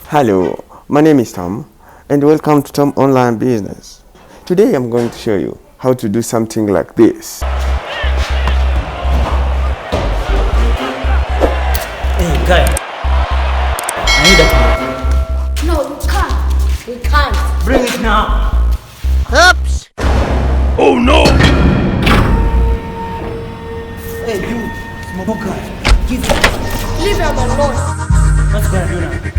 Hello, my name is Tom and welcome to Tom Online Business. Today I'm going to show you how to do something like this. Hey, guy, I need that. No, we can't. We can't. Bring it now. Oops. Oh no! Hey, you, small guy, give it. Leave him alone. What's gonna do now?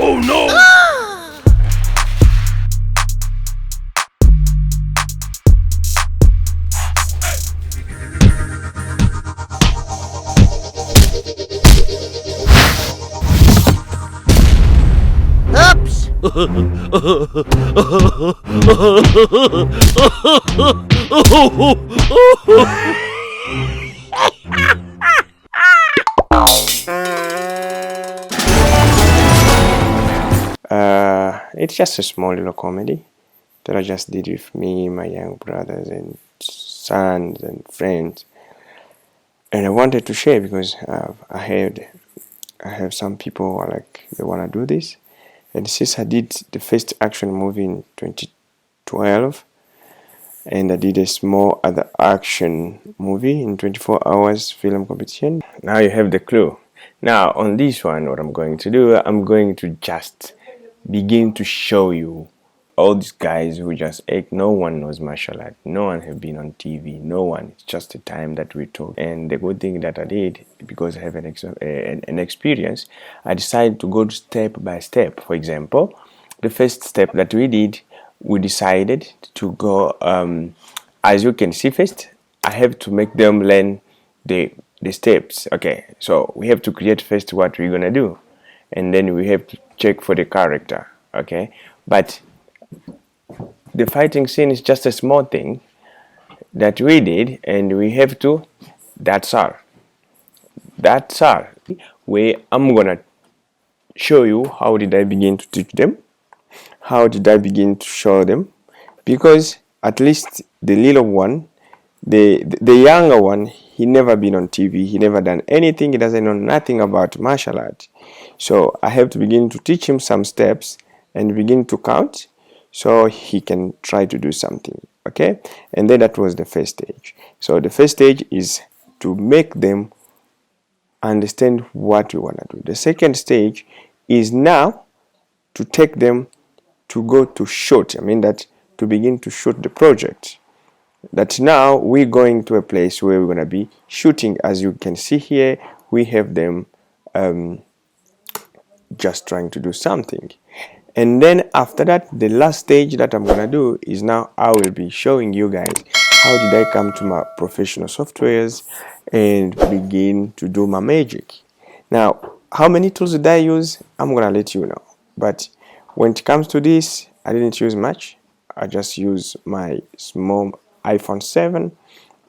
Oh no! It's just a small little comedy that I just did with me, my young brothers and sons and friends, and I wanted to share because I have some people who are like they want to do this, and since I did the first action movie in 2012, and I did a small other action movie in 24 hours film competition. Now you have the clue. Now on this one, what I'm going to do, I'm going to just begin to show you all these guys who just act. No one knows martial art, no one have been on TV, no one. It's just the time that we talk. And the good thing that I did, because I have an experience, I decided to go step by step. For example, the first step that we did, we decided to go as you can see. First I have to make them learn the steps. Okay, so we have to create first what we're gonna do, and then we have to check for the character. Okay, but the fighting scene is just a small thing that we did, and we have to, that's all where I'm gonna show you how did I begin to teach them, how did I begin to show them, because at least the little one, the younger one, he never been on TV, he never done anything, he doesn't know nothing about martial art. So I have to begin to teach him some steps and begin to count so he can try to do something. Okay, and then that was the first stage. So the first stage is to make them understand what we want to do. The second stage is now to take them to go to shoot. I mean that to begin to shoot the project. That now we're going to a place where we're going to be shooting. As you can see here, we have them just trying to do something. And then after that, the last stage that I'm going to do is now I will be showing you guys how did I come to my professional softwares and begin to do my magic. Now, how many tools did I use? I'm going to let you know. But when it comes to this, I didn't use much. I just used my small iPhone 7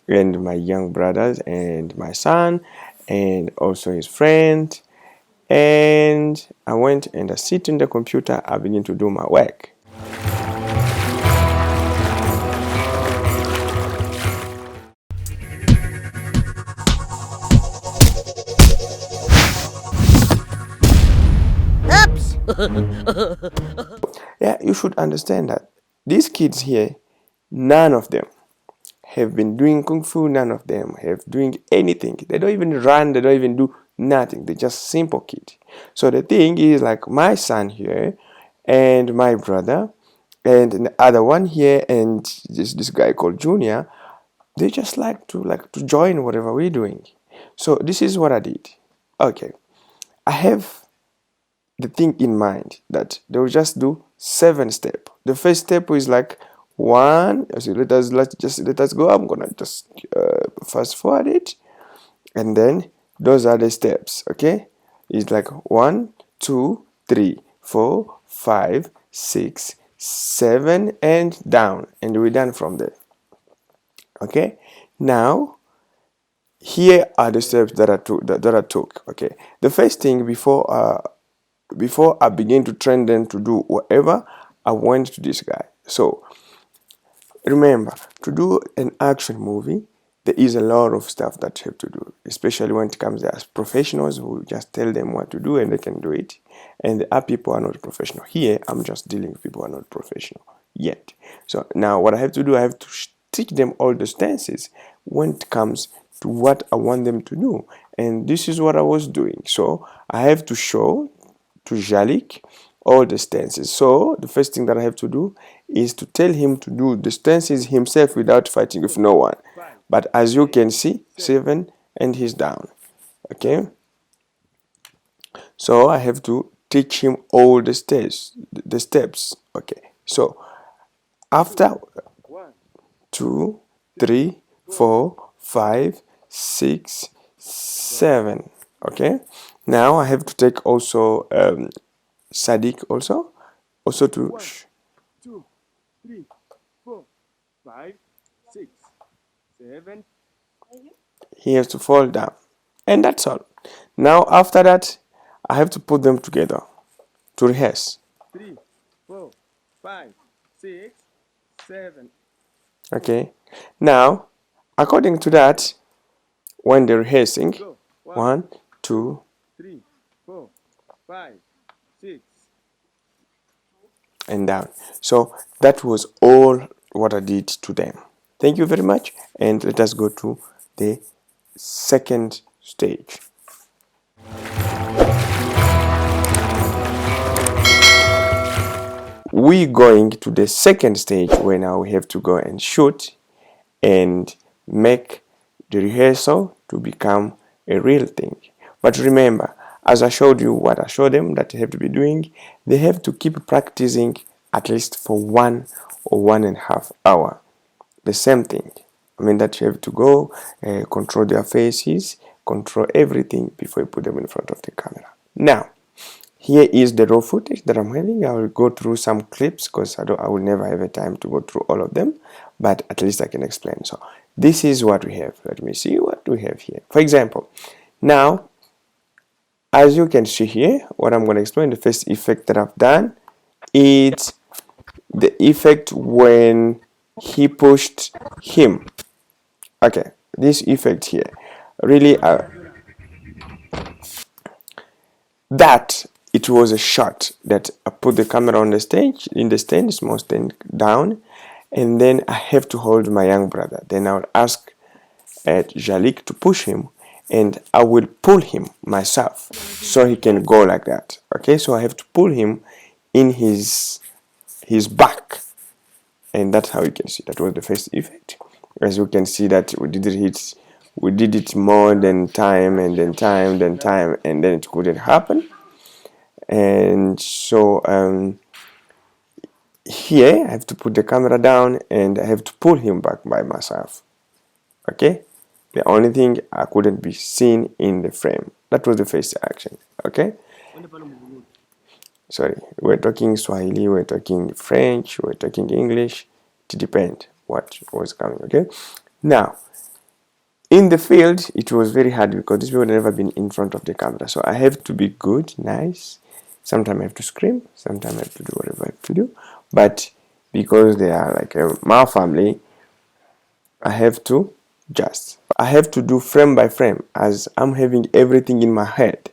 and my young brothers and my son and also his friend. And I went and I sit in the computer, I begin to do my work. Yeah, you should understand that these kids here, none of them have been doing kung fu, none of them have doing anything. They don't even run, they don't even do nothing. They're just simple kids. So the thing is, like my son here and my brother and the other one here and this guy called Junior, they just like to join whatever we're doing. So this is what I did. Okay, I have the thing in mind that they will just do 7 steps. The first step is like one. So let us go. I'm gonna just fast forward it, and then those are the steps. Okay, it's like 1, 2, 3, 4, 5, 6, 7, and down, and we're done from there. Okay, now here are the steps that I took. Okay, the first thing before I begin to train them to do whatever, I went to this guy. So remember, to do an action movie, there is a lot of stuff that you have to do, especially when it comes as professionals who just tell them what to do and they can do it. And there are people who are not professional. Here, I'm just dealing with people who are not professional yet. So now what I have to do, I have to teach them all the stances when it comes to what I want them to do. And this is what I was doing. So I have to show to Jalik all the stances. So the first thing that I have to do is to tell him to do the stances himself without fighting with no one. But as you can see, 7 and he's down. Okay. So I have to teach him all the steps. Okay. So after 2, 3, 4, 5, 6, 7. Okay. Now I have to take also Sadiq also to 2, 3, 4, 5, 6, 7. he has to fall down, and that's all. Now after that I have to put them together to rehearse. 3, 4, 5, 6, 7. Okay, now according to that, when they're rehearsing, Go. 1, 2, 3, 4, 5, 6. and down. So that was all what I did to them. Thank you very much, and let us go to the second stage. We going to the second stage where now we have to go and shoot and make the rehearsal to become a real thing. But remember, as I showed you what I showed them that they have to be doing, they have to keep practicing at least for 1 or 1.5 hours. The same thing. I mean that you have to go control their faces, control everything before you put them in front of the camera. Now, here is the raw footage that I'm having. I will go through some clips because I will never have a time to go through all of them, but at least I can explain. So this is what we have. Let me see what we have here. For example, now, as you can see here, what I'm going to explain, the first effect that I've done is the effect when he pushed him. Okay, this effect here, really, that it was a shot that I put the camera on the stage, in the stand, small stand down, and then I have to hold my young brother. Then I will ask Jalik to push him, and I will pull him myself so he can go like that. Okay, so I have to pull him in his back, and that's how you can see that was the first effect. As you can see that we did it more than time and then time then time, and then it couldn't happen. And so here I have to put the camera down and I have to pull him back by myself. Okay, the only thing I couldn't be seen in the frame. That was the first action. Okay, sorry, we're talking Swahili, we're talking French, we're talking English. It depends what was coming. Okay, now in the field it was very hard because these people had never been in front of the camera, so I have to be good, nice. Sometimes I have to scream, sometimes I have to do whatever I have to do, but because they are like my family, I have to do frame by frame as I'm having everything in my head.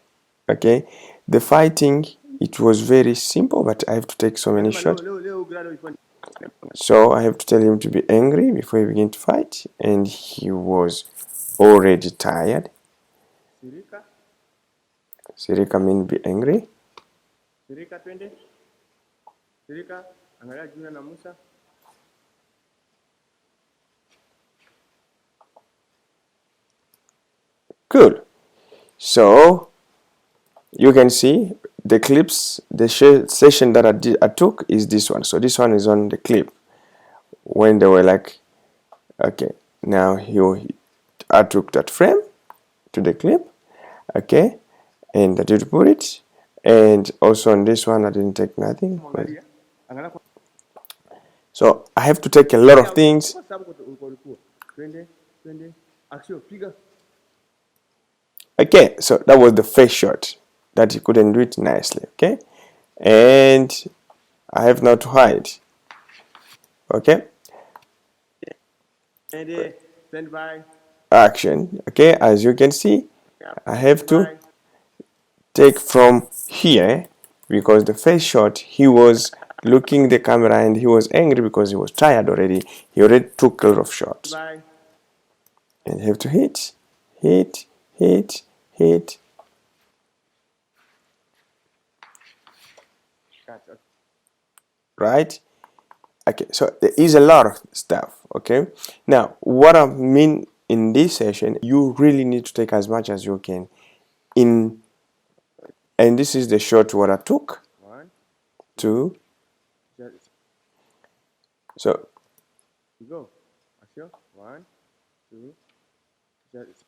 Okay, the fighting, it was very simple, but I have to take so many shots. So I have to tell him to be angry before he begin to fight, and he was already tired. Sirika means be angry. Sirika twende. Sirika, angalia Juna na Musa. Good. So you can see the clips, the session that I took is this one. So this one is on the clip when they were like, okay, now I took that frame to the clip, okay, and I did put it, and also on this one I didn't take nothing. So I have to take a lot of things. Okay, so that was the first shot that he couldn't do it nicely. Okay, and I have now to hide. Okay, And stand by. action. Okay, as you can see, I have to take from here, because the first shot he was looking the camera and he was angry because he was tired already. He already took a lot of shots. Bye. And you have to hit, hit, hit, hit. Cut. Okay. Right? Okay, so there is a lot of stuff. Okay, now what I mean in this session, you really need to take as much as you can in, and this is the shot what I took. 1, Two. just So go. Action. 1, 2, just.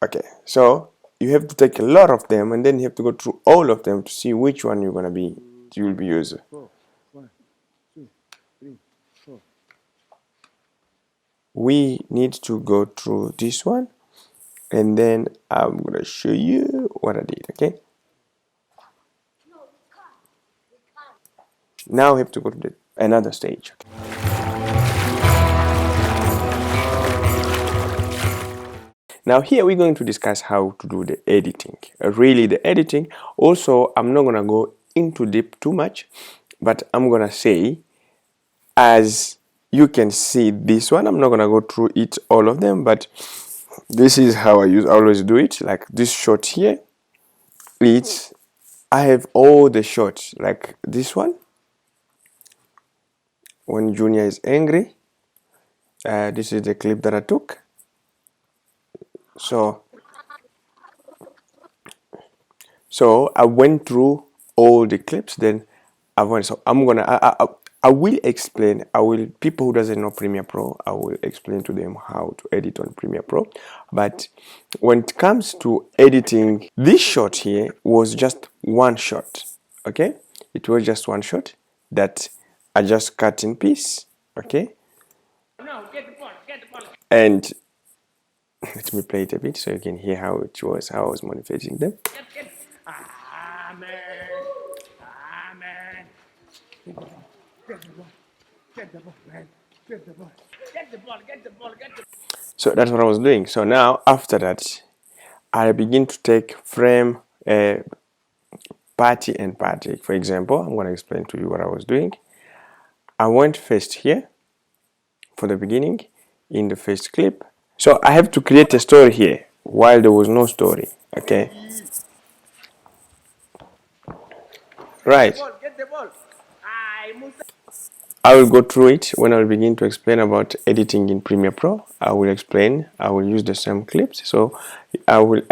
okay, so you have to take a lot of them, and then you have to go through all of them to see which one you're gonna be, you will be using. 4, 1, 2, 3, 4. We need to go through this one, and then I'm gonna show you what I did. Okay, now we have to go to another stage. Now here we're going to discuss how to do the editing. Really the editing. Also, I'm not gonna go into deep too much, but I'm gonna say, as you can see this one, I'm not gonna go through it all of them, but this is how I always do it. Like this shot here, I have all the shots, like this one when Junior is angry. This is the clip that I took. So I went through all the clips, then I went. So I will explain. I will, people who doesn't know Premiere Pro, I will explain to them how to edit on Premiere Pro. But when it comes to editing, this shot here was just one shot. Okay, it was just one shot that I just cut in piece. Okay, No, get the ball, get the ball. and let me play it a bit so you can hear how it was, how I was manipulating them. Get. Ah, man. Ah, man. Get the ball. Get the ball. Get the ball, man. Get the ball. Get the ball, get the ball, get the ball. So that's what I was doing. So now after that, I begin to take frame party and party. For example, I'm going to explain to you what I was doing. I went first here for the beginning in the first clip. So I have to create a story here while there was no story. Okay. Right. Get the ball. I must. I will go through it when I will begin to explain about editing in Premiere Pro. I will explain. I will use the same clips. So I will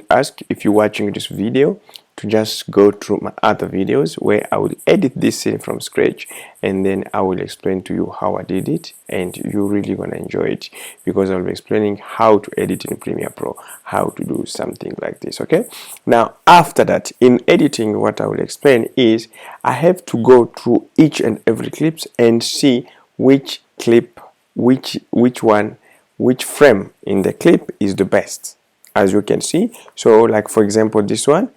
ask, if you're watching this video, to just go through my other videos where I will edit this scene from scratch, and then I will explain to you how I did it, and you're really gonna enjoy it, because I'll be explaining how to edit in Premiere Pro, how to do something like this. Okay, now after that, in editing, what I will explain is I have to go through each and every clips and see which clip, which one, which frame in the clip is the best, as you can see. So like for example this one,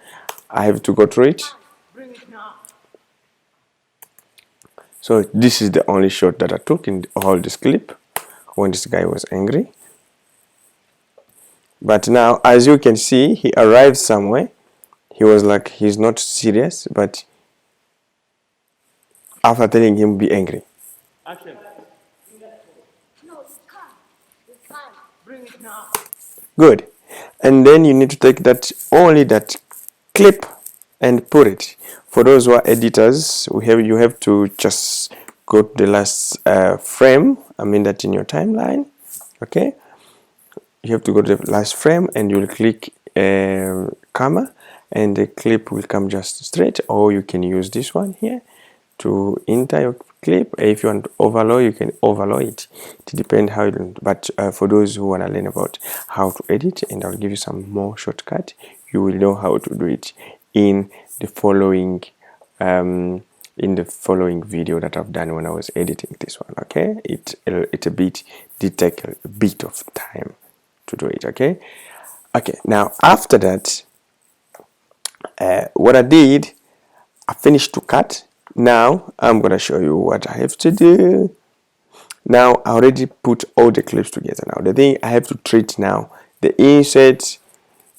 I have to go through it. Bring it now. So this is the only shot that I took in all this clip when this guy was angry. But now, as you can see, he arrived somewhere. He was like, he's not serious, but after telling him be angry. Action. No, you can't. You can't. Bring it now. Good. And then you need to take that, only that clip, and put it. For those who are editors, you have to just go to the last frame. I mean that in your timeline. Okay, you have to go to the last frame and you'll click comma, and the clip will come just straight, or you can use this one here to enter your clip. If you want to overlay, you can overlay it. It depends how you do. But for those who want to learn about how to edit, and I'll give you some more shortcut, you will know how to do it in the following video that I've done when I was editing this one. Okay, it take a bit of time to do it. Okay, now after that, what I did, I finished to cut. Now I'm gonna show you what I have to do. Now I already put all the clips together. Now the thing I have to treat now the insert.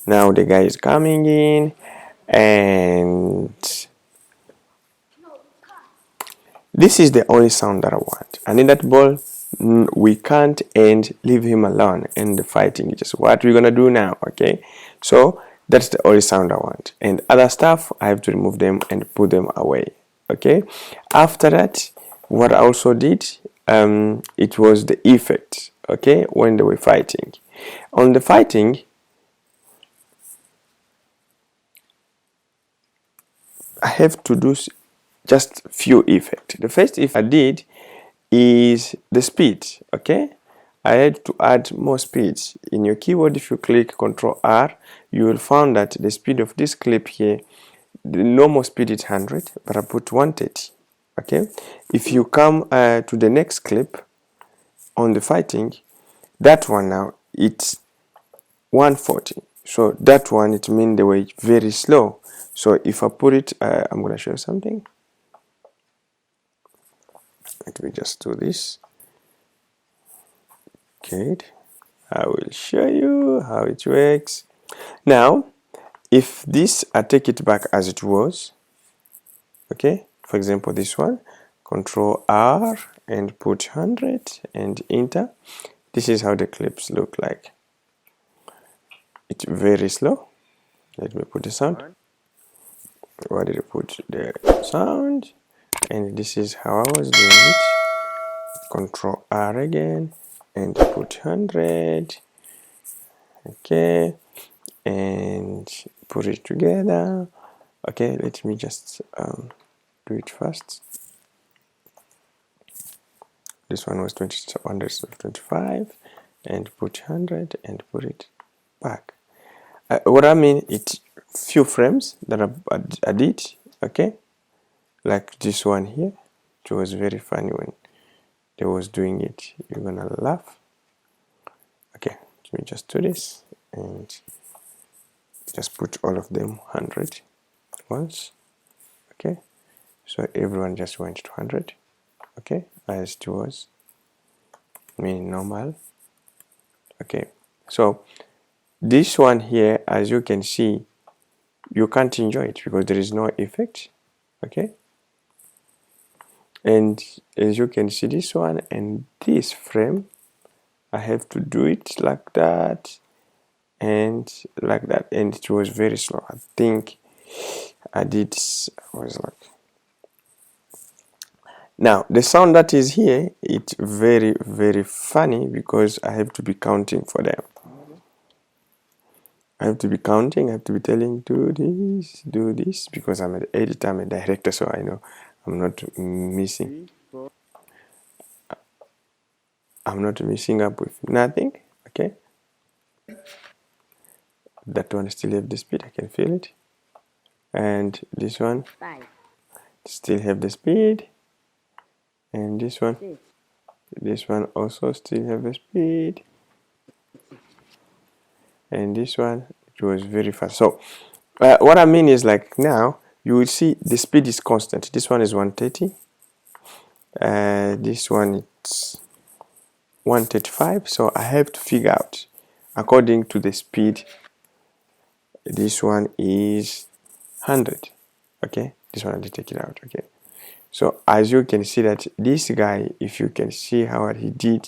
Now the guy is coming in, and this is the only sound that I want. I need that ball. We can't and leave him alone in the fighting. Just what we're gonna do now, okay? So that's the only sound I want. And other stuff, I have to remove them and put them away, okay? After that, what I also did, it was the effect, okay? When they were fighting. On the fighting, I have to do just few effects. The first effect I did is the speed, okay? I had to add more speed. In your keyboard, if you click Ctrl R, you will find that the speed of this clip here, the normal speed is 100, but I put 130, okay? If you come to the next clip on the fighting, that one now, it's 140. So that one, it means they were very slow. So if I put it, I'm going to show you something. Let me just do this. Okay, I will show you how it works. Now, if this, I take it back as it was, okay, for example, this one, Control R and put 100 and enter. This is how the clips look like. It's very slow. Let me put the sound. Where did I put the sound? And this is how I was doing it. Control R again and put 100. Okay, and put it together. Okay, let me just do it first. This one was 125 and put 100 and put it back. What I mean, it's few frames that I did, okay, like this one here. It was very funny when they was doing it. You're gonna laugh. Okay, let me just do this and just put all of them 100 once. Okay, so everyone just went to 100. Okay, as it was, meaning normal. Okay, so this one here, as you can see, you can't enjoy it because there is no effect. Okay, and as you can see, this one and this frame, I have to do it like that and like that, and it was very slow. I think I did, I was like, now the sound that is here, it's very, very funny because I have to be counting for them. I have to be counting, I have to be telling, do this, because I'm an editor, I'm a director, so I know I'm not missing. I'm not missing up with nothing, okay? That one still have the speed, I can feel it. And this one still have the speed. And this one also still have the speed. And this one, it was very fast. So what I mean is, like, now you will see the speed is constant. This one is 130. This one it's 135. So I have to figure out according to the speed. This one is 100. Okay, this one I did take it out. Okay, so as you can see that this guy, if you can see how he did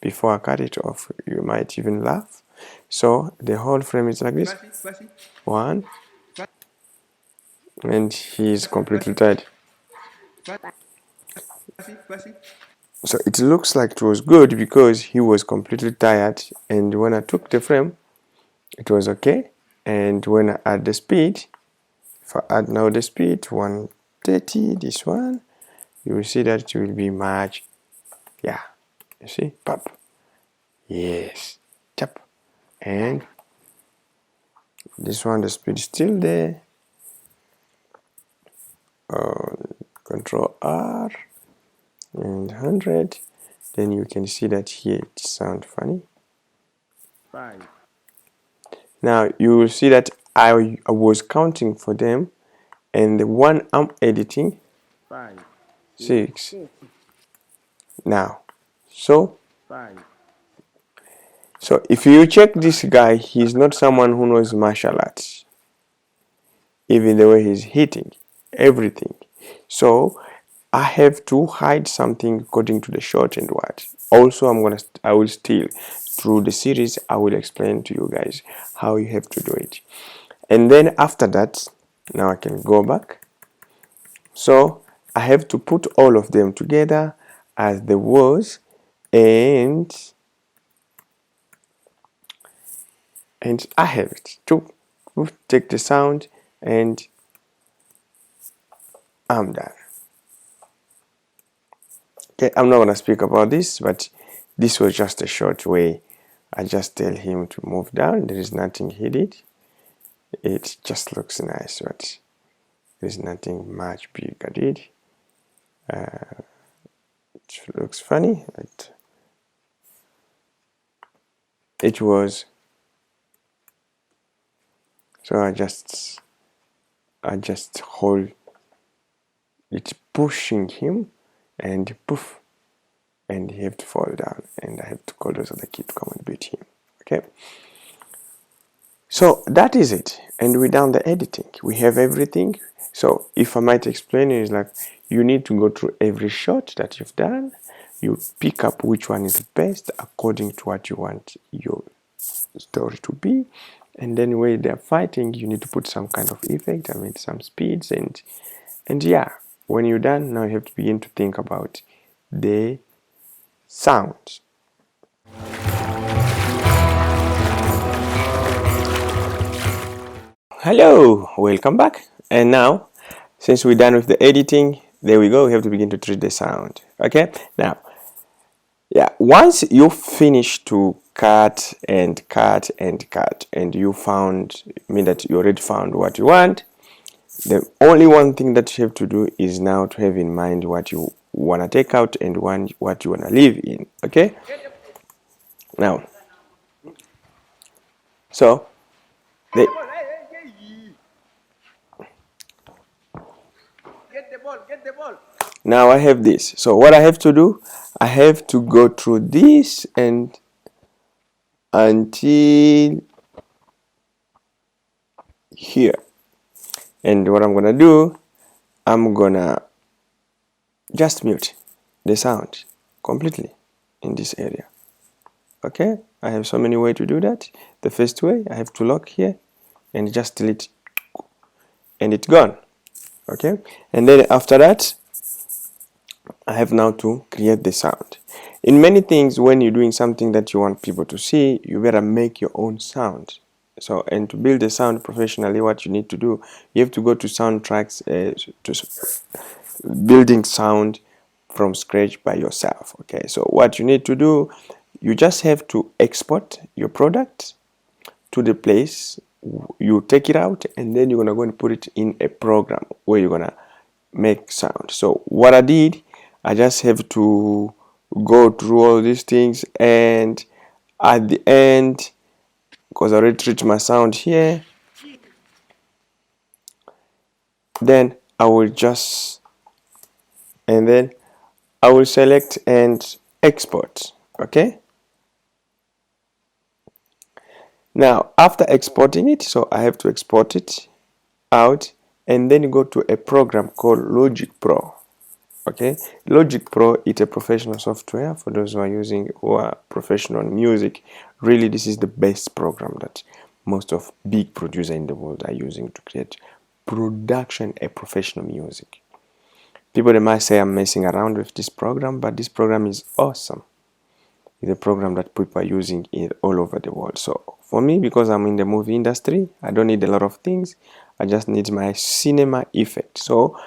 before I cut it off, you might even laugh. So the whole frame is like this. One, and he's completely tied. So it looks like it was good because he was completely tired, and when I took the frame, it was okay. And when I add the speed, if I add now the speed 130, this one, you will see that it will be much, yeah, you see, pop, yes, tap, and this one, the speed is still there. Control R and 100, then you can see that here it sounds funny. Now you will see that I was counting for them, and the one I'm editing, 6. Now So Fine. so if you check this guy, he's not someone who knows martial arts. Even the way he's hitting, everything. So I have to hide something according to the shot and what. Also, I will still through the series I will explain to you guys how you have to do it. And then after that, now I can go back. So I have to put all of them together as the words, and I have it. To take the sound, and I'm done. Okay, I'm not gonna speak about this, but this was just a short way. I just tell him to move down. There is nothing he did. It just looks nice, but there's nothing much big I did. It looks funny, but it was. So I just hold it, pushing him, and poof, and he have to fall down, and I have to call those other kid to come and beat him. Okay. So that is it, and we're done the editing. We have everything. So if I might explain it, is like you need to go through every shot that you've done. You pick up which one is best according to what you want your story to be, and then when they're fighting, you need to put some kind of effect. I mean, some speeds, and yeah. When you're done, now you have to begin to think about the sound. Hello, welcome back. And now, since we're done with the editing, there we go. We have to begin to treat the sound. Okay. Now, yeah. Once you finish to cut and cut and cut, and you found, I mean that you already found what you want, the only one thing that you have to do is now to have in mind what you wanna take out and what you wanna leave in. Okay. Now, so the Get the ball, get the ball. now I have this. So what I have to do, I have to go through this and until here. And what I'm gonna do, I'm gonna just mute the sound completely in this area. Okay, I have so many ways to do that. The first way, I have to lock here and just delete, and it's gone. Okay, and then after that, I have now to create the sound. In many things, when you're doing something that you want people to see, you better make your own sound. So, and to build a sound professionally, what you need to do, you have to go to soundtracks, to building sound from scratch by yourself. Okay, so what you need to do, you just have to export your product to the place, you take it out, and then you're gonna go and put it in a program where you're gonna make sound. So what I did, I just have to go through all these things, and at the end, because I already treat my sound here, then I will just, and then I will select and export. Okay, now after exporting it, so I have to export it out, and then go to a program called Logic Pro. Okay, Logic Pro is a professional software for those who are professional in music. Really, this is the best program that most of big producers in the world are using to create production a professional music. People, they might say I'm messing around with this program, but this program is awesome. It's a program that people are using it all over the world. So for me, because I'm in the movie industry, I don't need a lot of things. I just need my cinema effect. So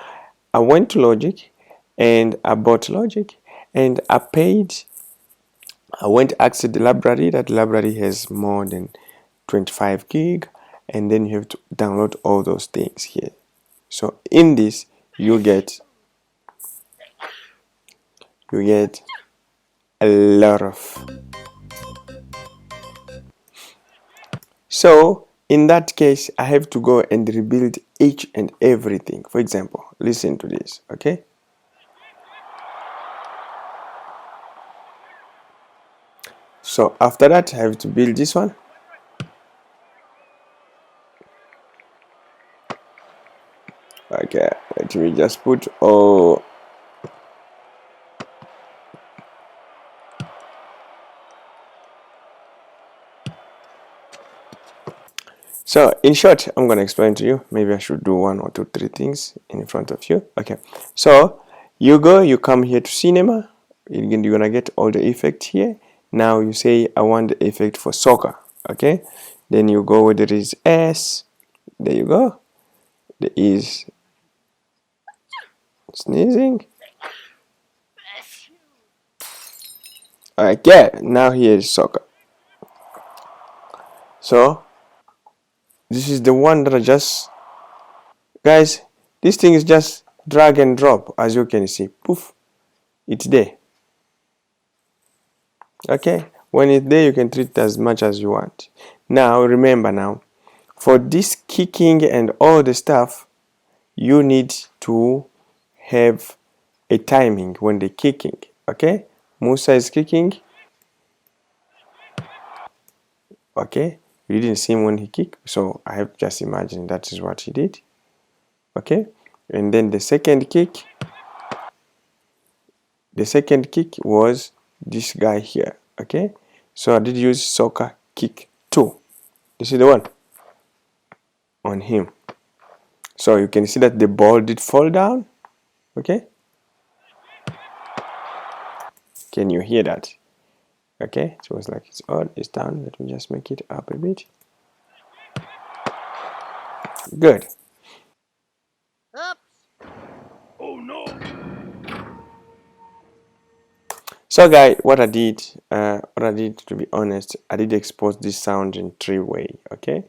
I went to Logic and I bought Logic, and I paid. I went to access the library. That library has more than 25 gig, and then you have to download all those things here. So in this, you get a lot of. So in that case, I have to go and rebuild each and everything. For example, listen to this, okay? So after that I have to build this one. Okay, let me just put all. So in short, I'm going to explain to you. Maybe I should do 1 or 2, 3 things in front of you. Okay, so you come here to cinema. You're going to get all the effect here. Now you say, I want the effect for soccer. Okay, then you go where there is S. There you go. There is sneezing. Okay, now here is soccer. So this is the one that I just, guys, this thing is just drag and drop, as you can see. Poof, it's there. Okay, when it's there, you can treat it as much as you want. Now remember, now for this kicking and all the stuff, you need to have a timing when they're kicking. Okay, Musa is kicking. Okay, you didn't see him when he kicked, so I have just imagined that is what he did. Okay, and then the second kick was this guy here. Okay, so I did use soccer kick 2. This is the one on him. So you can see that the ball did fall down. Okay, can you hear that? Okay, so it's like it's on, it's down. Let me just make it up a bit. Good. Oh no! So guys, what I did, to be honest, I did export this sound in 3 ways. Okay,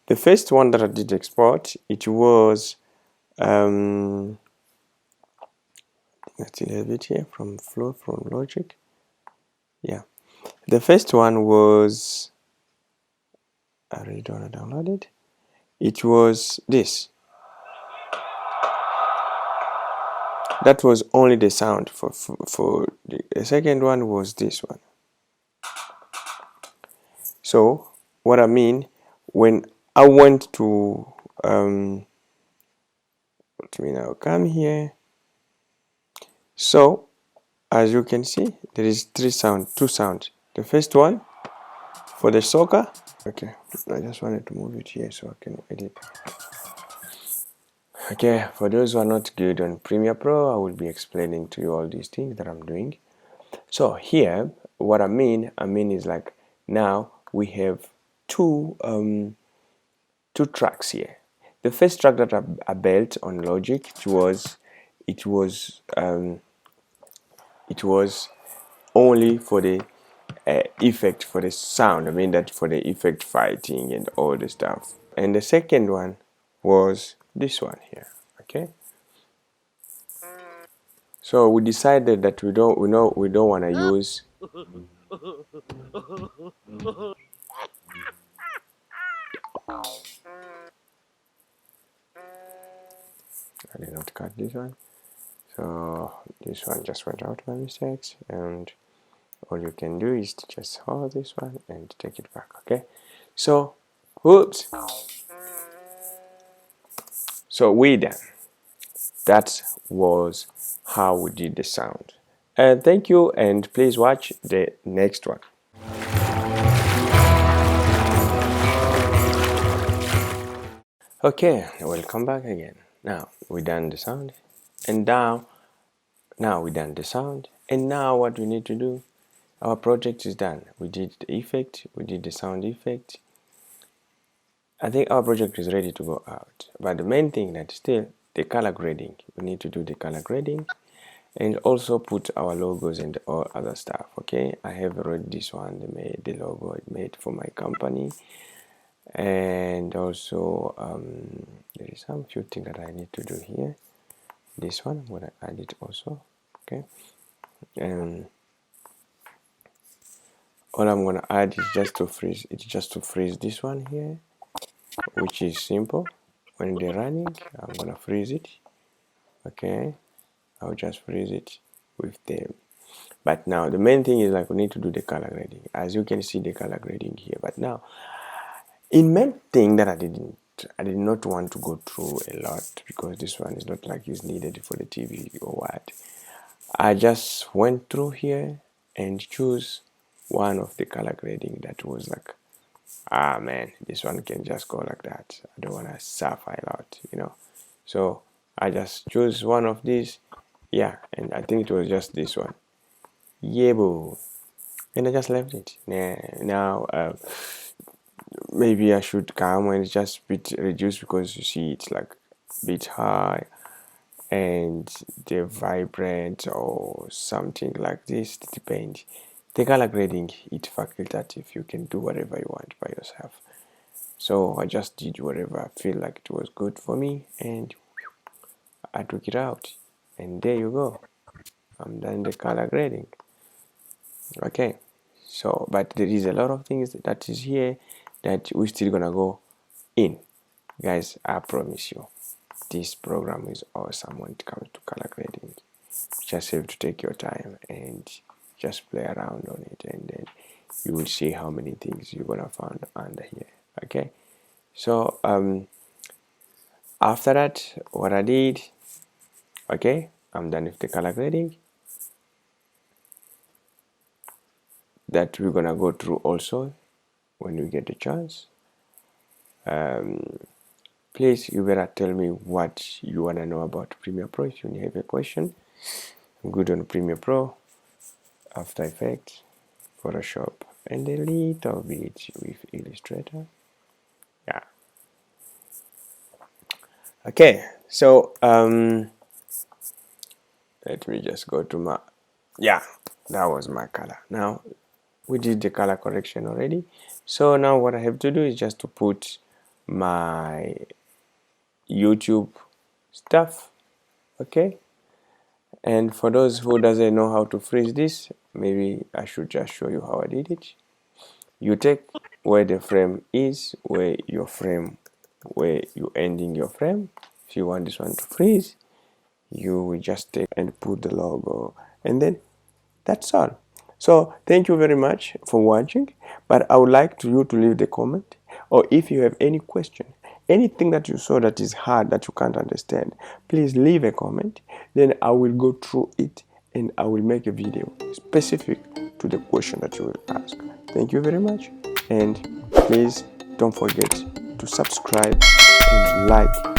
the first one that I did export, it was let's see a bit here from Logic. Yeah, the first one was, I really don't want to download it. It was this. That was only the sound for the second one was this one. So what I mean, when I went to let me now come here. So as you can see, there is 2 sounds. The first one for the soccer. Okay, I just wanted to move it here so I can edit. Okay, for those who are not good on Premiere Pro, I will be explaining to you all these things that I'm doing. So here, what I mean is like, now we have two tracks here. The first track that I built on Logic, it was only for the effect, for the sound. I mean that for the effect fighting and all the stuff. And the second one was this one here. Okay. So we decided that we don't want to use. I did not cut this one. So this one just went out by mistakes, and all you can do is to just hold this one and take it back. Okay, so whoops, so we done. That was how we did the sound. And thank you, and please watch the next one. Okay, welcome back again. Now we done the sound, and now we done the sound, and now what we need to do, our project is done. We did the effect, we did the sound effect. I think our project is ready to go out, but the main thing that still the color grading. We need to do the color grading and also put our logos and all other stuff. Okay, I have already this one, the logo I made for my company, and also there is some few things that I need to do here. This one I'm gonna add it also. Okay, and all I'm gonna add is just to freeze. It's just to freeze this one here, which is simple. When they're running, I'm gonna freeze it. Okay, I'll just freeze it with them. But now the main thing is like we need to do the color grading. As you can see the color grading here. But now, in main thing that I did not want to go through a lot, because this one is not like it's needed for the TV or what. I just went through here and choose one of the color grading that was like, ah man, this one can just go like that. I don't want to suffer a lot, you know. So I just choose one of these, yeah, and I think it was just this one. Yeah, boo. And I just left it. Now, maybe I should come and just bit reduce, because you see it's like bit high and the vibrant or something like this. It depends. The color grading, it's facultative. You can do whatever you want by yourself. So I just did whatever I feel like it was good for me, and I took it out. And there you go. I'm done the color grading. Okay. So, but there is a lot of things that is here that we're still gonna go in. Guys, I promise you, this program is awesome when it comes to color grading. Just have to take your time and just play around on it, and then you will see how many things you're gonna find under here. Okay. So after that, what I did, okay, I'm done with the color grading. That we're gonna go through also when we get the chance. Please, you better tell me what you wanna know about Premiere Pro. If you have a question, I'm good on Premiere Pro, After Effects, Photoshop, and a little bit with Illustrator. Yeah. Okay, so let me just go to my, yeah, that was my color. Now we did the color correction already, so now what I have to do is just to put my YouTube stuff. Okay, and for those who doesn't know how to freeze this, maybe I should just show you how I did it. You take where the frame is, where you ending your frame. If you want this one to freeze, you will just take and put the logo, and then that's all. So thank you very much for watching, but I would like you to leave the comment, or if you have any question, anything that you saw that is hard that you can't understand, please leave a comment. Then I will go through it and I will make a video specific to the question that you will ask. Thank you very much, and please don't forget to subscribe and like